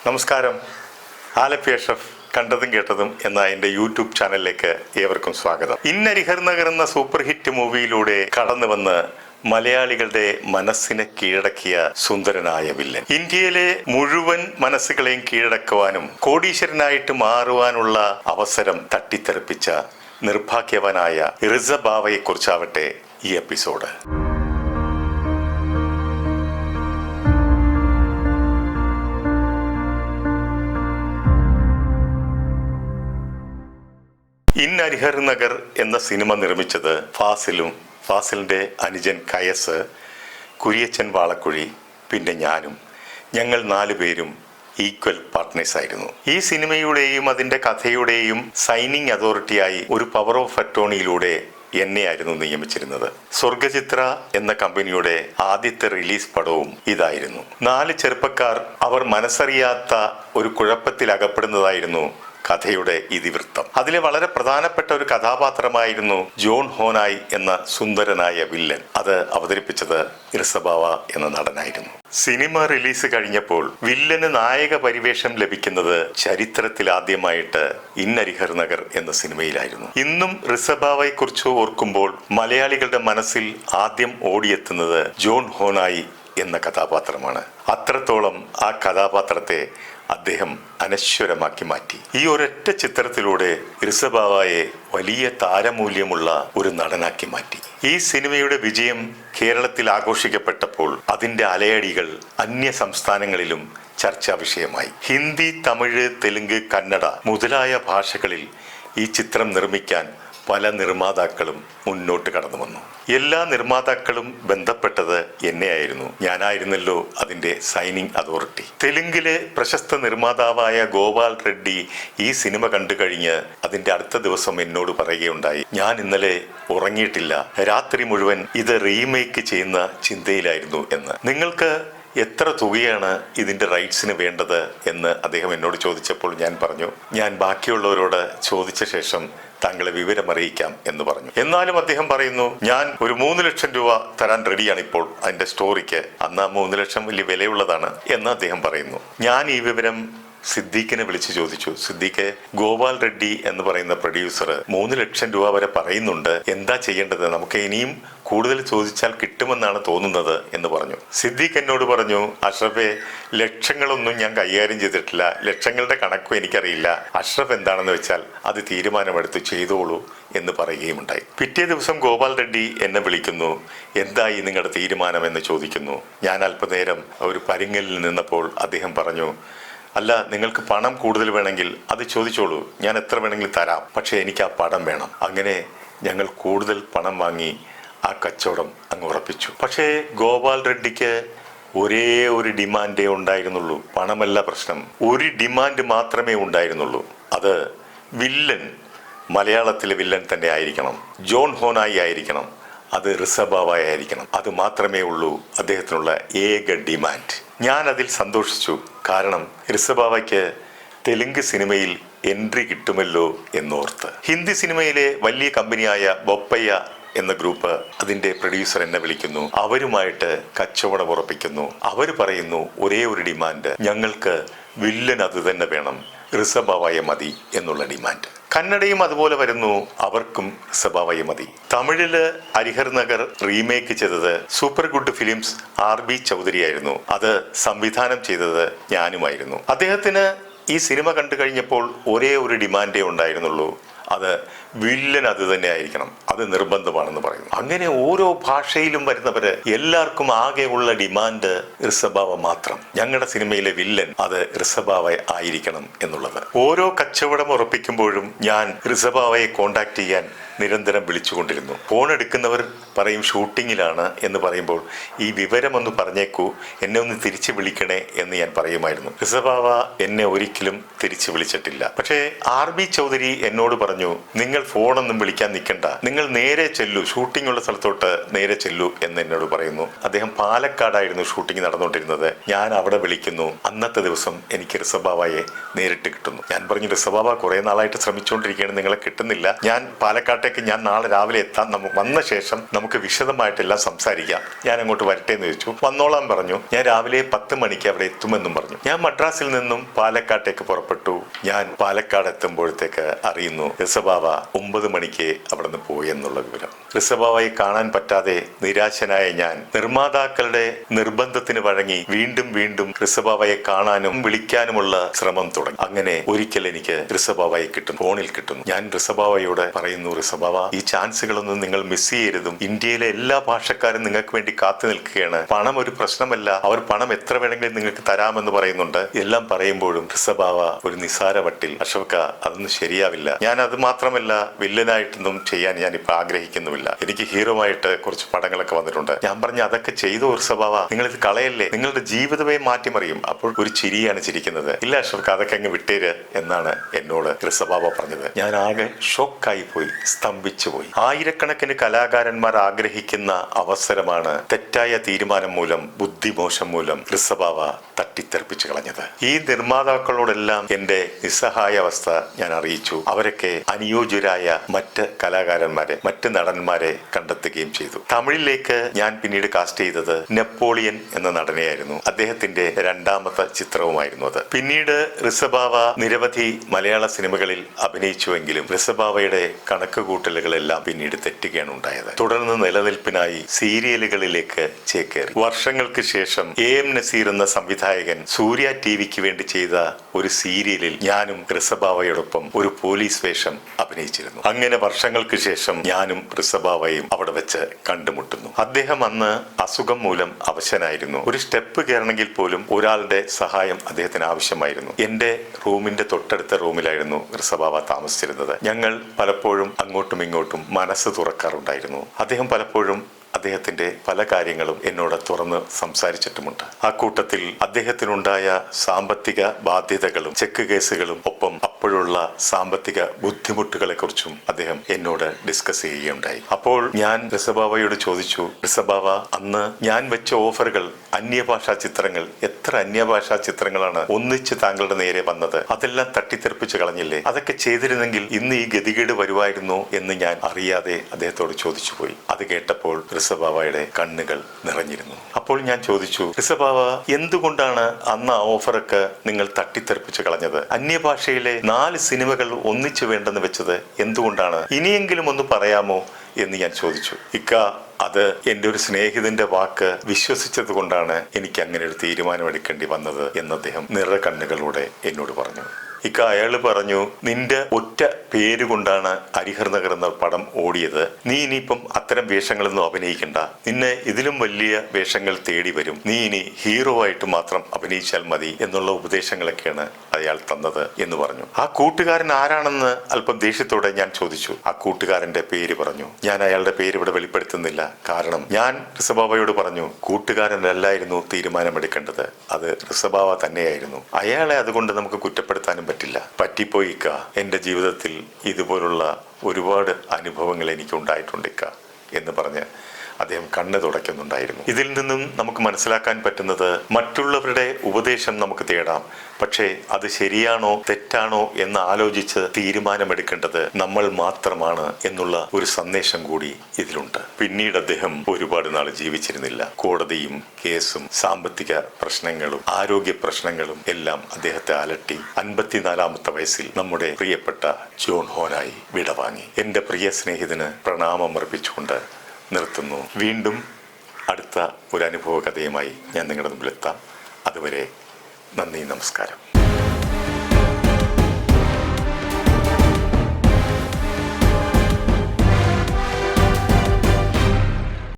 നമസ്കാരം. ആലപ്പി അഷ്റഫ് കണ്ടതും കേട്ടതും എന്ന എൻ്റെ യൂട്യൂബ് ചാനലിലേക്ക് ഏവർക്കും സ്വാഗതം. ഇന്നരിഹർ നഗർ എന്ന സൂപ്പർ ഹിറ്റ് മൂവിയിലൂടെ കടന്നു വന്ന് മലയാളികളുടെ മനസ്സിനെ കീഴടക്കിയ സുന്ദരനായ വില്ലൻ, ഇന്ത്യയിലെ മുഴുവൻ മനസ്സുകളെയും കീഴടക്കുവാനും കോടീശ്വരനായിട്ട് മാറുവാനുള്ള അവസരം തട്ടിത്തെറിപ്പിച്ച നിർഭാഗ്യവാനായ റിസ ബാവയെ കുറിച്ചാവട്ടെ ഈ എപ്പിസോഡ്. ഇന്നരിഹർ നഗർ എന്ന സിനിമ നിർമ്മിച്ചത് ഫാസിലിൻ്റെ അനുജൻ കയസ്, കുര്യച്ചൻ വാളക്കുഴി, പിന്നെ ഞാനും. ഞങ്ങൾ 4 പേരും ഈക്വൽ പാർട്ട്നേഴ്സ് ആയിരുന്നു. ഈ സിനിമയുടെയും അതിൻ്റെ കഥയുടെയും സൈനിങ് അതോറിറ്റിയായി ഒരു പവർ ഓഫ് അറ്റോർണിയിലൂടെ എന്നെയായിരുന്നു നിയമിച്ചിരുന്നത്. സ്വർഗചിത്ര എന്ന കമ്പനിയുടെ ആദ്യത്തെ റിലീസ് പടവും ഇതായിരുന്നു. 4 ചെറുപ്പക്കാർ അവർ മനസ്സറിയാത്ത ഒരു കുഴപ്പത്തിൽ അകപ്പെടുന്നതായിരുന്നു കഥയുടെ ഇതിവൃത്തം. അതിലെ വളരെ പ്രധാനപ്പെട്ട ഒരു കഥാപാത്രമായിരുന്നു ജോൺ ഹോനായി എന്ന സുന്ദരനായ വില്ലൻ. അത് അവതരിപ്പിച്ചത് റിസ ബാവ എന്ന നടനായിരുന്നു. സിനിമ റിലീസ് കഴിഞ്ഞപ്പോൾ വില്ലന് നായക പരിവേഷം ലഭിക്കുന്നത് ചരിത്രത്തിൽ ആദ്യമായിട്ട് ഇന്നരിഹർ നഗർ എന്ന സിനിമയിലായിരുന്നു. ഇന്നും റിസ ബാവയെ കുറിച്ച് ഓർക്കുമ്പോൾ മലയാളികളുടെ മനസ്സിൽ ആദ്യം ഓടിയെത്തുന്നത് ജോൺ ഹോനായി എന്ന കഥാപാത്രമാണ്. അത്രത്തോളം ആ കഥാപാത്രത്തെ അദ്ദേഹം അനശ്വരമാക്കി മാറ്റി. ഈ ഒരൊറ്റ ചിത്രത്തിലൂടെ റിസ ബാവയെ വലിയ താരമൂല്യമുള്ള ഒരു നടനാക്കി മാറ്റി. ഈ സിനിമയുടെ വിജയം കേരളത്തിൽ ആഘോഷിക്കപ്പെട്ടപ്പോൾ അതിൻ്റെ അലയടികൾ അന്യ സംസ്ഥാനങ്ങളിലും ചർച്ചാ വിഷയമായി. ഹിന്ദി, തമിഴ്, തെലുങ്ക്, കന്നഡ മുതലായ ഭാഷകളിൽ ഈ ചിത്രം നിർമ്മിക്കാൻ പല നിർമ്മാതാക്കളും മുന്നോട്ട് കടന്നു വന്നു. എല്ലാ നിർമ്മാതാക്കളും ബന്ധപ്പെട്ടത് എന്നെയായിരുന്നു. ഞാനായിരുന്നല്ലോ അതിൻ്റെ സൈനിങ് അതോറിറ്റി. തെലുങ്കിലെ പ്രശസ്ത നിർമ്മാതാവായ ഗോപാൽ റെഡ്ഡി ഈ സിനിമ കണ്ടു കഴിഞ്ഞ് അതിൻ്റെ അടുത്ത ദിവസം എന്നോട് പറയുകയുണ്ടായി, ഞാൻ ഇന്നലെ ഉറങ്ങിയിട്ടില്ല, രാത്രി മുഴുവൻ ഇത് റീമേക്ക് ചെയ്യുന്ന ചിന്തയിലായിരുന്നു എന്ന്. നിങ്ങൾക്ക് എത്ര തുകയാണ് ഇതിൻ്റെ റൈറ്റ്സിന് വേണ്ടത് എന്ന് അദ്ദേഹം എന്നോട് ചോദിച്ചപ്പോൾ ഞാൻ പറഞ്ഞു, ഞാൻ ബാക്കിയുള്ളവരോട് ചോദിച്ച ശേഷം താങ്കളെ വിവരമറിയിക്കാം എന്ന് പറഞ്ഞു. എന്നാലും അദ്ദേഹം പറയുന്നു, ഞാൻ ഒരു 3 ലക്ഷം രൂപ തരാൻ റെഡിയാണ് ഇപ്പോൾ അതിൻ്റെ സ്റ്റോറിക്ക്. അന്ന് 3 ലക്ഷം വലിയ വിലയുള്ളതാണ് എന്ന് അദ്ദേഹം പറയുന്നു. ഞാൻ ഈ വിവരം സിദ്ദീഖിനെ വിളിച്ചു ചോദിച്ചു. സിദ്ദീഖ്, ഗോപാൽ റെഡ്ഡി എന്ന് പറയുന്ന പ്രൊഡ്യൂസർ 3 ലക്ഷം രൂപ വരെ പറയുന്നുണ്ട്, എന്താ ചെയ്യേണ്ടത്? നമുക്ക് ഇനിയും കൂടുതൽ ചോദിച്ചാൽ കിട്ടുമെന്നാണ് തോന്നുന്നത് എന്ന് പറഞ്ഞു. സിദ്ദീഖ് എന്നോട് പറഞ്ഞു, അഷ്റഫെ, ലക്ഷങ്ങളൊന്നും ഞാൻ കൈകാര്യം ചെയ്തിട്ടില്ല, ലക്ഷങ്ങളുടെ കണക്കും എനിക്കറിയില്ല, അഷ്റഫ് എന്താണെന്ന് വെച്ചാൽ അത് തീരുമാനമെടുത്ത് ചെയ്തോളൂ എന്ന് പറയുകയുമുണ്ടായി. പിറ്റേ ദിവസം ഗോപാൽ റെഡ്ഡി എന്നെ വിളിക്കുന്നു. എന്തായി നിങ്ങളുടെ തീരുമാനം എന്ന് ചോദിക്കുന്നു. ഞാൻ അല്പനേരം ഒരു പരിങ്ങലിൽ നിന്നപ്പോൾ അദ്ദേഹം പറഞ്ഞു, അല്ല, നിങ്ങൾക്ക് പണം കൂടുതൽ വേണമെങ്കിൽ അത് ചോദിച്ചോളൂ, ഞാൻ എത്ര വേണമെങ്കിലും തരാം, പക്ഷേ എനിക്ക് ആ പടം വേണം. അങ്ങനെ ഞങ്ങൾ കൂടുതൽ പണം വാങ്ങി ആ കച്ചവടം അങ്ങ് ഉറപ്പിച്ചു. പക്ഷേ ഗോപാൽ റെഡ്ഡിക്ക് ഒരേ ഒരു ഡിമാൻഡേ ഉണ്ടായിരുന്നുള്ളൂ. പണമല്ല പ്രശ്നം, ഒരു ഡിമാൻഡ് മാത്രമേ ഉണ്ടായിരുന്നുള്ളൂ. അത് വില്ലൻ മലയാളത്തിലെ വില്ലൻ തന്നെ ആയിരിക്കണം, ജോൺ ഹോനായി ആയിരിക്കണം, അത് റിസ ബാവ ആയിരിക്കണം. അത് മാത്രമേ ഉള്ളൂ അദ്ദേഹത്തിനുള്ള ഏക ഡിമാൻഡ്. ഞാൻ അതിൽ സന്തോഷിച്ചു. കാരണം റിസ ബാവയ്ക്ക് തെലുങ്ക് സിനിമയിൽ എൻട്രി കിട്ടുമല്ലോ എന്നോർത്ത്. ഹിന്ദി സിനിമയിലെ വലിയ കമ്പനിയായ ബൊപ്പയ്യ എന്ന ഗ്രൂപ്പ്, അതിൻ്റെ പ്രൊഡ്യൂസർ എന്നെ വിളിക്കുന്നു. അവരുമായിട്ട് കച്ചവടം ഉറപ്പിക്കുന്നു. അവർ പറയുന്നു, ഒരേ ഒരു ഡിമാൻഡ്, ഞങ്ങൾക്ക് വില്ലൻ അത് തന്നെ വേണം, റിസ ബാവയെ മതി എന്നുള്ള ഡിമാൻഡ്. കന്നഡയും അതുപോലെ വരുന്നു, അവർക്കും റിസ ബാവയെ മതി. തമിഴില് ഹരിഹർ നഗർ റീമേക്ക് ചെയ്തത് super good films RB Choudhary ആയിരുന്നു. അത് സംവിധാനം ചെയ്തത് ഞാനുമായിരുന്നു. അദ്ദേഹത്തിന് ഈ സിനിമ കണ്ടു കഴിഞ്ഞപ്പോൾ ഒരേ ഒരു ഡിമാൻഡേ ഉണ്ടായിരുന്നുള്ളൂ, അത് വില്ലൻ അത് തന്നെ ആയിരിക്കണം, അത് നിർബന്ധമാണെന്ന് പറയുന്നു. അങ്ങനെ ഓരോ ഭാഷയിലും വരുന്നവര് എല്ലാവർക്കും ആകെയുള്ള ഡിമാൻഡ് റിസ ബാവ മാത്രം. ഞങ്ങളുടെ സിനിമയിലെ വില്ലൻ അത് റിസ ബാവ ആയിരിക്കണം എന്നുള്ളത്. ഓരോ കച്ചവടം ഉറപ്പിക്കുമ്പോഴും ഞാൻ റിസ ബാവയെ കോണ്ടാക്ട് ചെയ്യാൻ നിരന്തരം വിളിച്ചുകൊണ്ടിരുന്നു. ഫോൺ എടുക്കുന്നവർ പറയും ഷൂട്ടിങ്ങിലാണ് എന്ന് പറയുമ്പോൾ, ഈ വിവരമൊന്ന് പറഞ്ഞേക്കൂ, എന്നെ ഒന്ന് തിരിച്ചു വിളിക്കണേ എന്ന് ഞാൻ പറയുമായിരുന്നു. റിസ ബാവ എന്നെ ഒരിക്കലും തിരിച്ചു വിളിച്ചിട്ടില്ല. പക്ഷേ RB ചൗധരി എന്നോട് പറഞ്ഞു, നിങ്ങൾ ഫോണൊന്നും വിളിക്കാൻ നിൽക്കണ്ട, നിങ്ങൾ നേരെ ചെല്ലൂ, ഷൂട്ടിംഗ് ഉള്ള സ്ഥലത്തോട്ട് നേരെ ചെല്ലൂ എന്ന് എന്നോട് പറയുന്നു. അദ്ദേഹം പാലക്കാടായിരുന്നു ഷൂട്ടിംഗ് നടന്നുകൊണ്ടിരുന്നത്. ഞാൻ അവിടെ വിളിക്കുന്നു. അന്നത്തെ ദിവസം എനിക്ക് റിസ ബാവയെ നേരിട്ട് കിട്ടുന്നു. ഞാൻ പറഞ്ഞു, റിസ ബാവ കുറെ നാളായിട്ട് ശ്രമിച്ചുകൊണ്ടിരിക്കുകയാണ്, നിങ്ങളെ കിട്ടുന്നില്ല, ഞാൻ പാലക്കാട്ട് പാലക്കാട്ടേക്ക് ഞാൻ നാളെ രാവിലെ എത്താൻ വന്ന ശേഷം നമുക്ക് വിശദമായിട്ടെല്ലാം സംസാരിക്കാം, ഞാൻ അങ്ങോട്ട് വരട്ടെ എന്ന് ചോദിച്ചു. വന്നോളാൻ പറഞ്ഞു. ഞാൻ രാവിലെ 10 മണിക്ക് അവിടെ എത്തുമെന്നും പറഞ്ഞു. ഞാൻ മദ്രാസിൽ നിന്നും പാലക്കാട്ടേക്ക് പുറപ്പെട്ടു. ഞാൻ പാലക്കാട് എത്തുമ്പോഴത്തേക്ക് അറിയുന്നു റിസബാവ 9 മണിക്ക് അവിടെ നിന്ന് പോയി എന്നുള്ള വിവരം. റിസബാവയെ കാണാൻ പറ്റാതെ നിരാശനായ ഞാൻ നിർമ്മാതാക്കളുടെ നിർബന്ധത്തിന് വഴങ്ങി വീണ്ടും വീണ്ടും റിസബാവയെ കാണാനും വിളിക്കാനുമുള്ള ശ്രമം തുടങ്ങി. അങ്ങനെ ഒരിക്കൽ എനിക്ക് റിസബാവയെ കിട്ടുന്നു, ഫോണിൽ കിട്ടുന്നു. ഞാൻ റിസബാവയോട് പറയുന്നു, റിസബാവ, ഈ ചാൻസുകളൊന്നും നിങ്ങൾ മിസ് ചെയ്യരുതും. ഇന്ത്യയിലെ എല്ലാ ഭാഷക്കാരും നിങ്ങൾക്ക് വേണ്ടി കാത്തു നിൽക്കുകയാണ്. പണം ഒരു പ്രശ്നമല്ല, അവർ പണം എത്ര വേണമെങ്കിലും നിങ്ങൾക്ക് തരാമെന്ന് പറയുന്നുണ്ട്. എല്ലാം പറയുമ്പോഴും റിസബാവ ഒരു നിസാര വട്ടിൽ, അശോക അതൊന്നും ശരിയാവില്ല, ഞാൻ അത് മാത്രമല്ല വില്ലനായിട്ടൊന്നും ചെയ്യാൻ ഞാൻ ഇപ്പൊ ആഗ്രഹിക്കുന്നുമില്ല, എനിക്ക് ഹീറോ ആയിട്ട് കുറച്ച് പടങ്ങളൊക്കെ വന്നിട്ടുണ്ട്. ഞാൻ പറഞ്ഞു, അതൊക്കെ ചെയ്തു റിസബാവ, നിങ്ങൾ ഇത് കളയല്ലേ, നിങ്ങളുടെ ജീവിതമേ മാറ്റിമറിയും. അപ്പോൾ ഒരു ചിരിയാണ് ചിരിക്കുന്നത്. ഇല്ല അശോക, അതൊക്കെ അങ്ങ് വിട്ടേര് എന്നാണ് എന്നോട് റിസബാവ പറഞ്ഞത്. ഞാൻ ആകെ ഷോക്കായി പോയി, സ്തംഭിച്ചു പോയി. ആയിരക്കണക്കിന് കലാകാരന്മാർ ആഗ്രഹിക്കുന്ന അവസരമാണ് തെറ്റായ തീരുമാനം മൂലം, ബുദ്ധിമോശം മൂലം റിസബാവ തട്ടിത്തെറിപ്പിച്ചു കളഞ്ഞത്. ഈ നിർമ്മാതാക്കളോടെല്ലാം എന്റെ നിസ്സഹായ അവസ്ഥ ഞാൻ അറിയിച്ചു. അവരൊക്കെ അനുയോജ്യരായ മറ്റ് കലാകാരന്മാരെ, മറ്റ് നടന്മാരെ കണ്ടെത്തുകയും ചെയ്തു. തമിഴിലേക്ക് ഞാൻ പിന്നീട് കാസ്റ്റ് ചെയ്തത് നെപ്പോളിയൻ എന്ന നടനെയായിരുന്നു. അദ്ദേഹത്തിന്റെ 2ാമത്തെ ചിത്രവുമായിരുന്നു അത്. പിന്നീട് റിസബാവ നിരവധി മലയാള സിനിമകളിൽ അഭിനയിച്ചുവെങ്കിലും റിസബാവയുടെ കണക്കുകൂട്ടലുകളെല്ലാം പിന്നീട് തെറ്റുകയാണ് ഉണ്ടായത്. തുടർന്ന് നിലനിൽപ്പിനായി സീരിയലുകളിലേക്ക് ചേക്കേറി. വർഷങ്ങൾക്ക് ശേഷം AM നസീർ എന്ന സംവിധായകൻ സൂര്യ TVക്ക് വേണ്ടി ചെയ്ത ഒരു സീരിയലിൽ ഞാനും റിസബാവയോടൊപ്പം ഒരു പോലീസ് വേഷം അഭിനയിച്ചിരുന്നു. അങ്ങനെ വർഷങ്ങൾക്ക് ശേഷം ഞാനും റിസബാവയും അവിടെ വെച്ച് കണ്ടുമുട്ടുന്നു. അദ്ദേഹം അന്ന് അസുഖം മൂലം അവശനായിരുന്നു. ഒരു സ്റ്റെപ്പ് കയറണമെങ്കിൽ പോലും ഒരാളുടെ സഹായം അദ്ദേഹത്തിന് ആവശ്യമായിരുന്നു. എന്റെ റൂമിന്റെ തൊട്ടടുത്ത റൂമിലായിരുന്നു റിസബാവ താമസിച്ചിരുന്നത്. ഞങ്ങൾ പലപ്പോഴും അങ്ങോട്ടും ഇങ്ങോട്ടും മനസ്സ് തുറക്കാറുണ്ടായിരുന്നു. അദ്ദേഹം പലപ്പോഴും അദ്ദേഹത്തിന്റെ പല കാര്യങ്ങളും എന്നോട് തുറന്ന് സംസാരിച്ചിട്ടുമുണ്ട്. ആ കൂട്ടത്തിൽ അദ്ദേഹത്തിനുണ്ടായ സാമ്പത്തിക ബാധ്യതകളും ചെക്ക് കേസുകളും ഒപ്പം അപ്പോഴുള്ള സാമ്പത്തിക ബുദ്ധിമുട്ടുകളെ കുറിച്ചും അദ്ദേഹം എന്നോട് ഡിസ്കസ് ചെയ്യുകയുണ്ടായി. അപ്പോൾ ഞാൻ റിസബാവയോട് ചോദിച്ചു, റിസബാവ, അന്ന് ഞാൻ വെച്ച ഓഫറുകൾ, അന്യഭാഷാ ചിത്രങ്ങൾ, എത്ര അന്യഭാഷാ ചിത്രങ്ങളാണ് ഒന്നിച്ച് താങ്കളുടെ നേരെ വന്നത്, അതെല്ലാം തട്ടിത്തെറിപ്പിച്ച് കളഞ്ഞില്ലേ? അതൊക്കെ ചെയ്തിരുന്നെങ്കിൽ ഇന്ന് ഈ ഗതികേട് വരുമായിരുന്നോ എന്ന് ഞാൻ അറിയാതെ അദ്ദേഹത്തോട് ചോദിച്ചു പോയി. അത് കേട്ടപ്പോൾ റിസബാവയുടെ കണ്ണുകൾ നിറഞ്ഞിരുന്നു. അപ്പോൾ ഞാൻ ചോദിച്ചു, റിസബാവ, എന്തുകൊണ്ടാണ് അന്ന് ആ ഓഫറൊക്കെ നിങ്ങൾ തട്ടിത്തെറിപ്പിച്ച് കളഞ്ഞത്? അന്യഭാഷയിലെ 4 സിനിമകൾ ഒന്നിച്ചു വേണ്ടെന്ന് വെച്ചത് എന്തുകൊണ്ടാണ്? ഇനിയെങ്കിലും ഒന്ന് പറയാമോ എന്ന് ഞാൻ ചോദിച്ചു. ഇക്ക, അത് എൻ്റെ ഒരു സ്നേഹിതന്റെ വാക്ക് വിശ്വസിച്ചത് കൊണ്ടാണ് എനിക്ക് അങ്ങനെ ഒരു തീരുമാനമെടുക്കേണ്ടി വന്നത് എന്ന് അദ്ദേഹം നിറ കണ്ണുകളോടെ എന്നോട് പറഞ്ഞു. ഇക്ക, അയാൾ പറഞ്ഞു, നിന്റെ ഒറ്റ പേരുകൊണ്ടാണ് ഹരിഹർ നഗർ എന്ന പടം ഓടിയത്. നീ ഇനിയിപ്പം അത്തരം വേഷങ്ങളൊന്നും അഭിനയിക്കണ്ട, നിന്നെ ഇതിലും വലിയ വേഷങ്ങൾ തേടി വരും, നീ ഇനി ഹീറോ ആയിട്ട് മാത്രം അഭിനയിച്ചാൽ മതി എന്നുള്ള ഉപദേശങ്ങളൊക്കെയാണ് അയാൾ തന്നത് എന്ന് പറഞ്ഞു. ആ കൂട്ടുകാരൻ ആരാണെന്ന് അല്പം ദേഷ്യത്തോടെ ഞാൻ ചോദിച്ചു. ആ കൂട്ടുകാരന്റെ പേര് പറഞ്ഞു. ഞാൻ അയാളുടെ പേര് ഇവിടെ വെളിപ്പെടുത്തുന്നില്ല, കാരണം ഞാൻ റിസബാവയോട് പറഞ്ഞു, കൂട്ടുകാരനല്ലായിരുന്നു തീരുമാനമെടുക്കേണ്ടത്, അത് റിസബാവ തന്നെയായിരുന്നു. അയാളെ അതുകൊണ്ട് നമുക്ക് കുറ്റപ്പെടുത്താനും പറ്റില്ല. പറ്റിപ്പോയിക്ക, എൻ്റെ ജീവിതത്തിൽ ഇതുപോലുള്ള ഒരുപാട് അനുഭവങ്ങൾ എനിക്ക് ഉണ്ടായിട്ടുണ്ടിക്ക എന്ന് പറഞ്ഞ് അദ്ദേഹം കണ്ണ് തുടയ്ക്കുന്നുണ്ടായിരുന്നു. ഇതിൽ നിന്നും നമുക്ക് മനസ്സിലാക്കാൻ പറ്റുന്നത്, മറ്റുള്ളവരുടെ ഉപദേശം നമുക്ക് തേടാം, പക്ഷേ അത് ശരിയാണോ തെറ്റാണോ എന്ന് ആലോചിച്ച് തീരുമാനമെടുക്കേണ്ടത് നമ്മൾ മാത്രമാണ് എന്നുള്ള ഒരു സന്ദേശം കൂടി ഇതിലുണ്ട്. പിന്നീട് അദ്ദേഹം ഒരുപാട് നാൾ ജീവിച്ചിരുന്നില്ല. കോടതിയും കേസും സാമ്പത്തിക പ്രശ്നങ്ങളും ആരോഗ്യ പ്രശ്നങ്ങളും എല്ലാം അദ്ദേഹത്തെ അലട്ടി 54ാമത്തെ വയസ്സിൽ നമ്മുടെ പ്രിയപ്പെട്ട ജോൺ ഹോനായി വിടവാങ്ങി. എൻ്റെ പ്രിയ സ്നേഹിതന് പ്രണാമം അർപ്പിച്ചുകൊണ്ട് നിർത്തുന്നു. വീണ്ടും അടുത്ത ഒരു അനുഭവ കഥയുമായി ഞാൻ നിങ്ങളുടെ മുമ്പിലെത്താം. അതുവരെ നന്ദി, നമസ്കാരം.